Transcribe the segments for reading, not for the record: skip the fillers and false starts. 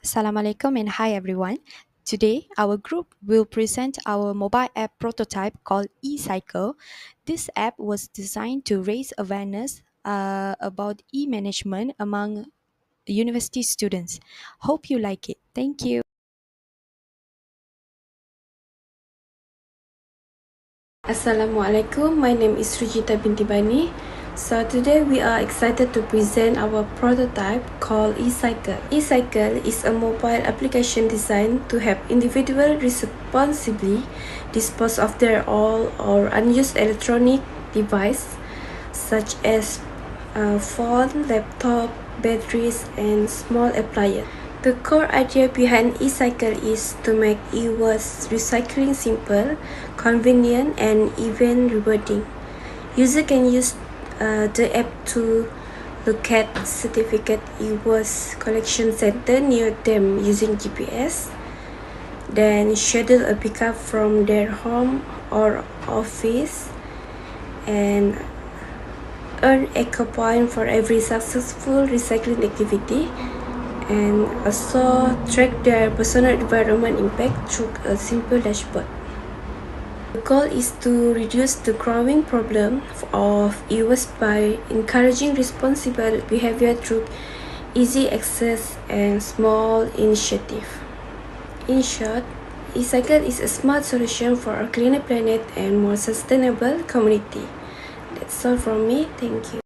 Assalamualaikum and hi everyone. Today, our group will present our mobile app prototype called eCycle. This app was designed to raise awareness about e-management among university students. Hope you like it. Thank you. Assalamualaikum, my name is Rujita binti Bani. So today we are excited to present our prototype called eCycle. eCycle is a mobile application designed to help individuals responsibly dispose of their old or unused electronic device such as phone, laptop, batteries, and small appliances. The core idea behind eCycle is to make e-waste recycling simple, convenient, and even rewarding. User can use the app to locate certificate e-waste collection center near them using GPS, then schedule a pickup from their home or office, and earn eco point for every successful recycling activity, and also track their personal environment impact through a simple dashboard. The goal is to reduce the growing problem of e-waste by encouraging responsible behavior through easy access and small initiative. In short, eCycle is a smart solution for a cleaner planet and more sustainable community. That's all from me. Thank you.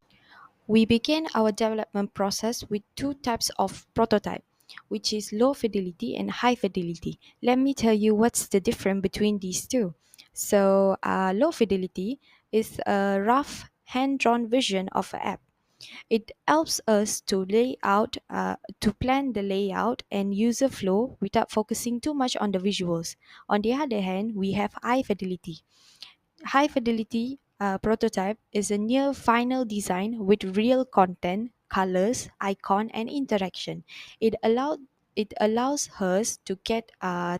We began our development process with two types of prototype, which is low fidelity and high fidelity. Let me tell you what's the difference between these two. So, low fidelity is a rough, hand-drawn version of an app. It helps us to plan the layout and user flow without focusing too much on the visuals. On the other hand, we have high fidelity. High fidelity prototype is a near final design with real content, colors, icon, and interaction. It allows us to get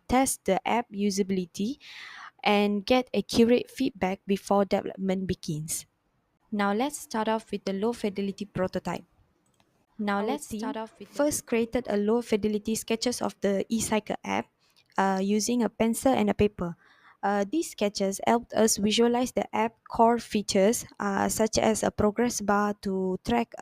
test the app usability and get accurate feedback before development begins. Now let's start off with the low fidelity prototype. Our team first created a low fidelity sketches of the eCycle app using a pencil and a paper. These sketches helped us visualize the app core features such as a progress bar to track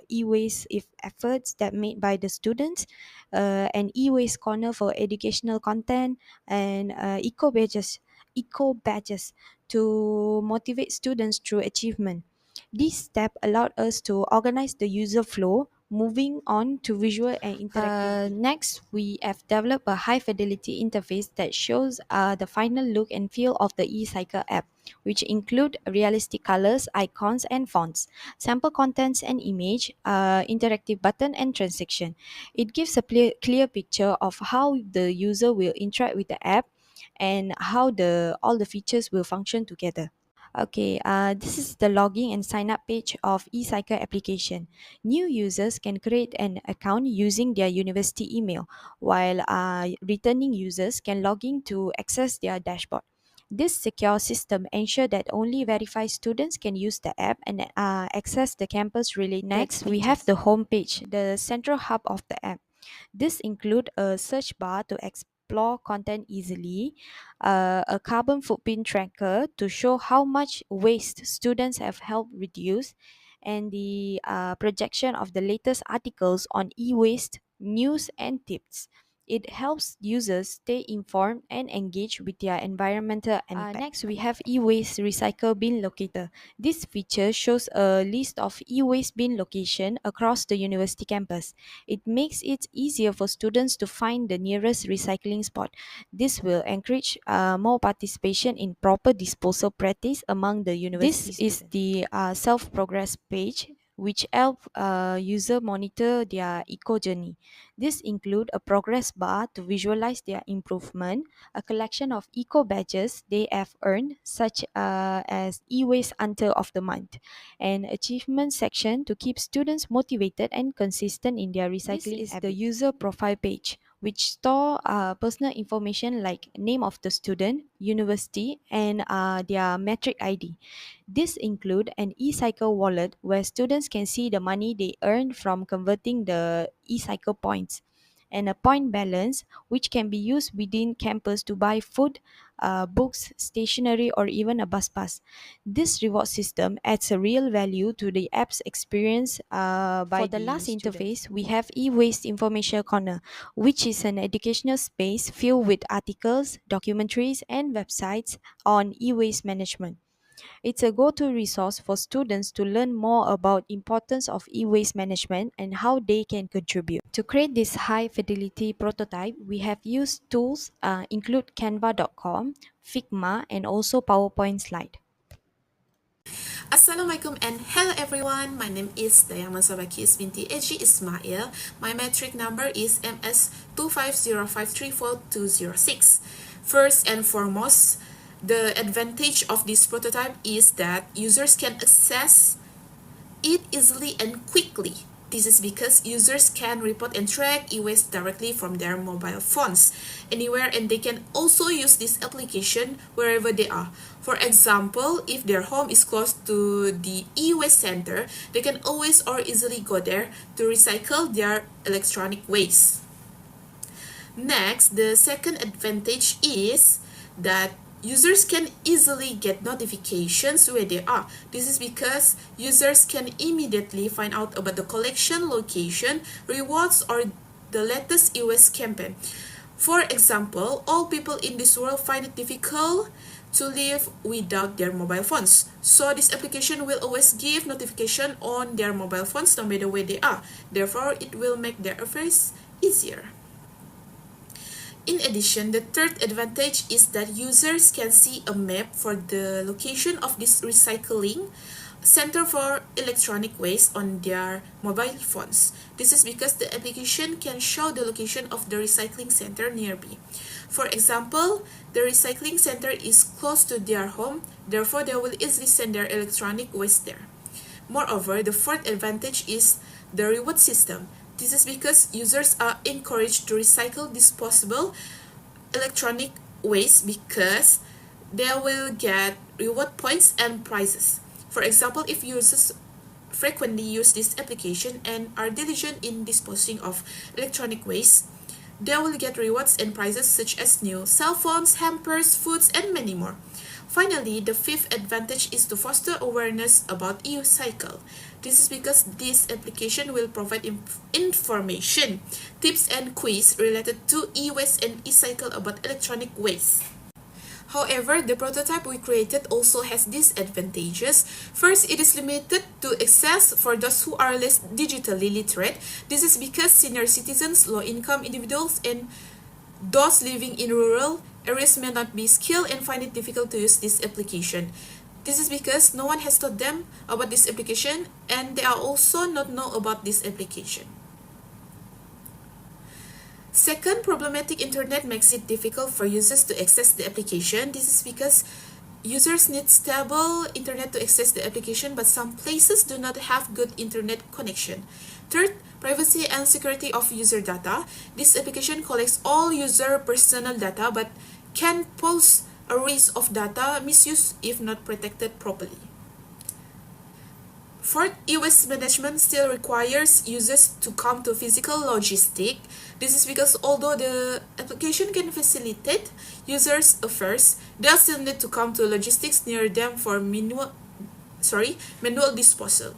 e-waste if efforts that made by the students, an e-waste corner for educational content, and eco badges to motivate students through achievement. This step allowed us to organize the user flow, moving on to visual and interactivity. Next, we have developed a high fidelity interface that shows the final look and feel of the eCycle app, which include realistic colors, icons, and fonts, sample contents and image, interactive button, and transaction. It gives a clear picture of how the user will interact with the app and how all the features will function together. Okay, this is the login and sign up page of eCycle application. New users can create an account using their university email, while returning users can log in to access their dashboard. This secure system ensures that only verified students can use the app and access the campus related. Next, we have the home page, the central hub of the app. This include a search bar to explore content easily, a carbon footprint tracker to show how much waste students have helped reduce, and the projection of the latest articles on e-waste, news, and tips. It helps users stay informed and engaged with their environmental impact. Next, we have e-waste recycle bin locator. This feature shows a list of e-waste bin location across the university campus. It makes it easier for students to find the nearest recycling spot. This will encourage more participation in proper disposal practice among the university students. This is the self-progress page which help user monitor their eco journey. This include a progress bar to visualize their improvement, a collection of eco badges they have earned, such as e-waste hunter of the month, an achievement section to keep students motivated and consistent in their recycling. This is the user profile page, which store personal information like name of the student, university, and their metric ID. This include an e-cycle wallet where students can see the money they earn from converting the e-cycle points, and a point balance which can be used within campus to buy food, books, stationery, or even a bus pass. This reward system adds a real value to the app's experience by the last interface. We have e-waste information corner, which is an educational space filled with articles, documentaries, and websites on e-waste management. It's a go-to resource for students to learn more about importance of e-waste management and how they can contribute. To create this high-fidelity prototype, we have used tools include canva.com, Figma, and also PowerPoint slide. Assalamualaikum and hello everyone. My name is Dayang Sabakis binti Eji Ismail. My metric number is MS250534206. First and foremost, the advantage of this prototype is that users can access it easily and quickly. This is because users can report and track e-waste directly from their mobile phones anywhere, and they can also use this application wherever they are. For example, if their home is close to the e-waste center, they can always or easily go there to recycle their electronic waste. Next, the second advantage is that users can easily get notifications where they are. This is because users can immediately find out about the collection location, rewards, or the latest e-waste campaign. For example, all people in this world find it difficult to live without their mobile phones. So this application will always give notification on their mobile phones no matter where they are. Therefore, it will make their affairs easier. In addition, the third advantage is that users can see a map for the location of this recycling center for electronic waste on their mobile phones. This is because the application can show the location of the recycling center nearby. For example, the recycling center is close to their home, therefore they will easily send their electronic waste there. Moreover, the fourth advantage is the reward system. This is because users are encouraged to recycle disposable electronic waste because they will get reward points and prizes. For example, if users frequently use this application and are diligent in disposing of electronic waste, they will get rewards and prizes such as new cell phones, hampers, foods, and many more. Finally, the fifth advantage is to foster awareness about e-cycle. This is because this application will provide information, tips, and quiz related to e-waste and e-cycle about electronic waste. However, the prototype we created also has disadvantages. First, it is limited to access for those who are less digitally literate. This is because senior citizens, low-income individuals, and those living in rural areas may not be skilled and find it difficult to use this application. This is because no one has taught them about this application and they are also not know about this application. Second, problematic internet makes it difficult for users to access the application. This is because users need stable internet to access the application, but some places do not have good internet connection. Third, privacy and security of user data. This application collects all user personal data but can pose a risk of data misuse if not protected properly. Fourth, e-waste management still requires users to come to physical logistic. This is because although the application can facilitate users' affairs, they still need to come to logistics near them for manual disposal.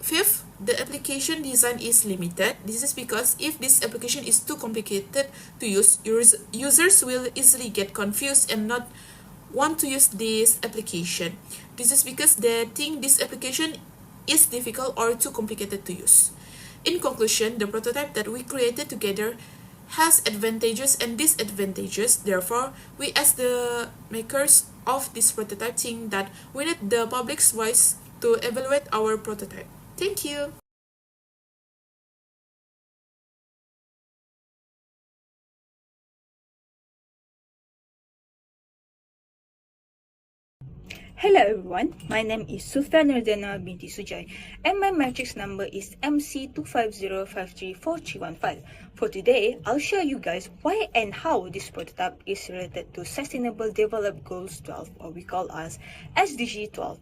Fifth, the application design is limited. This is because if this application is too complicated to use, users will easily get confused and not want to use this application. This is because they think this application is difficult or too complicated to use. In conclusion, the prototype that we created together has advantages and disadvantages. Therefore, we as the makers of this prototype think that we need the public's voice to evaluate our prototype. Thank you. Hello everyone, my name is Sufyan Nurdena binti Sujai and my matrix number is MC250534315. For today, I'll show you guys why and how this prototype is related to Sustainable Development Goals 12, or we call as SDG 12.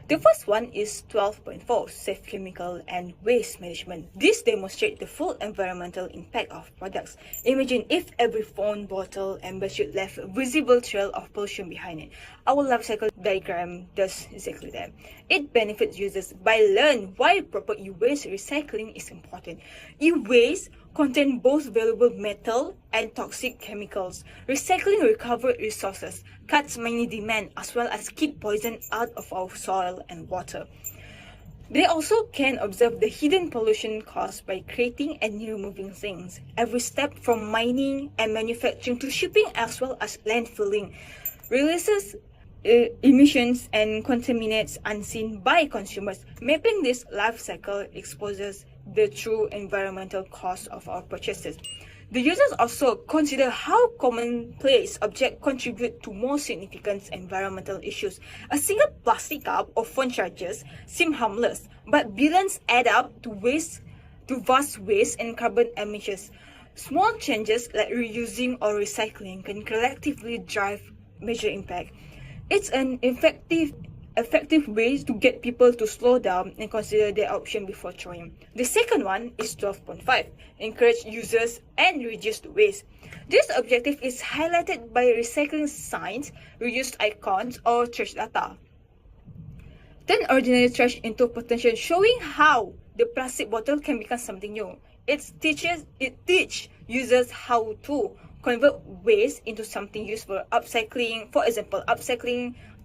The first one is 12.4, Safe Chemical and Waste Management. This demonstrates the full environmental impact of products. Imagine if every phone, bottle, and bedsheet left a visible trail of pollution behind it. Our life cycle diagram does exactly that. It benefits users by learning why proper e-waste recycling is important. E-waste contain both valuable metal and toxic chemicals. Recycling recovered resources cuts many demand as well as keep poison out of our soil and water. They also can observe the hidden pollution caused by creating and removing things. Every step from mining and manufacturing to shipping as well as landfilling releases emissions and contaminants unseen by consumers. Mapping this life cycle exposes the true environmental cost of our purchases. The users also consider how commonplace objects contribute to more significant environmental issues. A single plastic cup or phone chargers seem harmless, but billions add up to vast waste and carbon emissions. Small changes like reusing or recycling can collectively drive major impact. It's an effective way to get people to slow down and consider their option before trying. The second one is 12.5, encourage users and reduce the waste. This objective is highlighted by recycling signs, reused icons, or trash data. Turn ordinary trash into potential, showing how the plastic bottle can become something new. It teaches users how to convert waste into something useful. Upcycling, for example,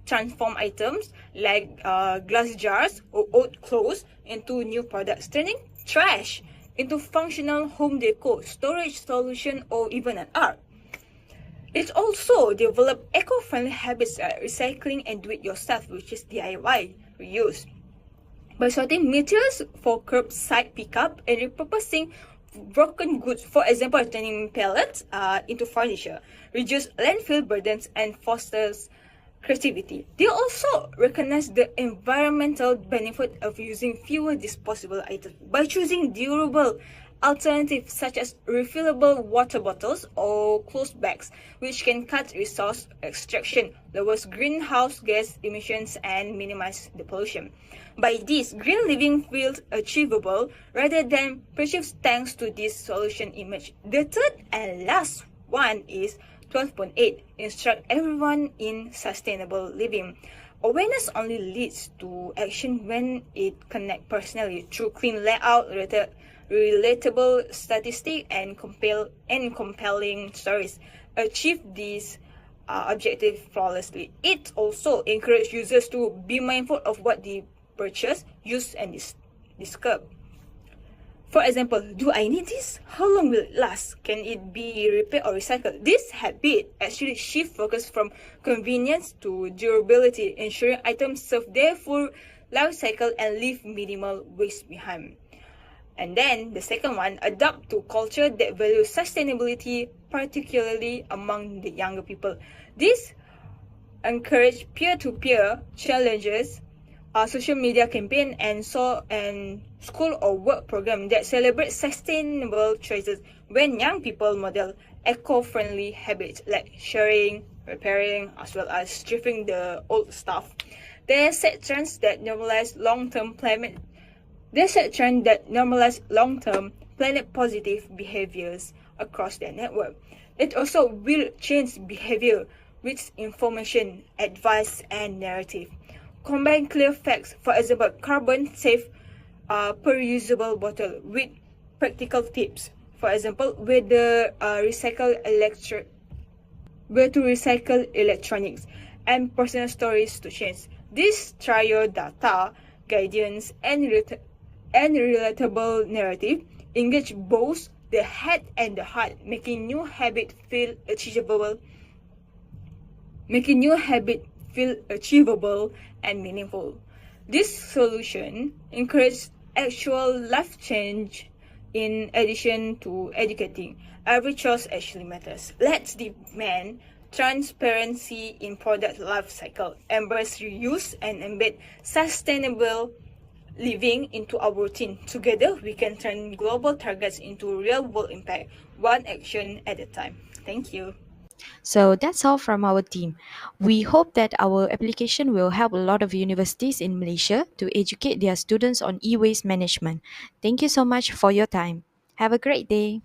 transform items like glass jars or old clothes into new products, turning trash into functional home decor, storage solution, or even an art. It also developed eco-friendly habits like recycling and do-it-yourself, which is DIY, reuse. By sorting materials for curbside pickup and repurposing broken goods, for example, turning pellets into furniture, reduce landfill burdens and fosters creativity. They also recognize the environmental benefit of using fewer disposable items by choosing durable alternatives such as refillable water bottles or cloth bags, which can cut resource extraction, lowers greenhouse gas emissions, and minimize the pollution. By this, green living feels achievable rather than perceived thanks to this solution image. The third and last one is 12.8, instruct everyone in sustainable living. Awareness only leads to action when it connects personally through clean layout, relatable statistics, and compelling stories. Achieve this objective flawlessly. It also encourages users to be mindful of what they purchase, use, and discard. For example, do I need this? How long will it last? Can it be repaired or recycled? This habit actually shifts focus from convenience to durability, ensuring items serve their full life cycle and leave minimal waste behind. And then the second one, adapt to culture that values sustainability, particularly among the younger people. This encourage peer-to-peer challenges, social media campaign, and school or work program that celebrate sustainable choices. When young people model eco-friendly habits like sharing, repairing, as well as stripping the old stuff, they set trends that normalize long-term planet positive behaviors across their network. It also will change behavior with information, advice, and narrative. Combine clear facts, for example, carbon safe per usable bottle, with practical tips. For example, where to recycle electronics, and personal stories to change. This trio data, guidance, and relatable narrative engage both the head and the heart, making new habit feel achievable and meaningful. This solution encourages actual life change in addition to educating. Every choice actually matters. Let's demand transparency in product life cycle, embrace reuse, and embed sustainable living into our routine. Together, we can turn global targets into real-world impact, one action at a time. Thank you. So that's all from our team. We hope that our application will help a lot of universities in Malaysia to educate their students on e waste management. Thank you so much for your time. Have a great day.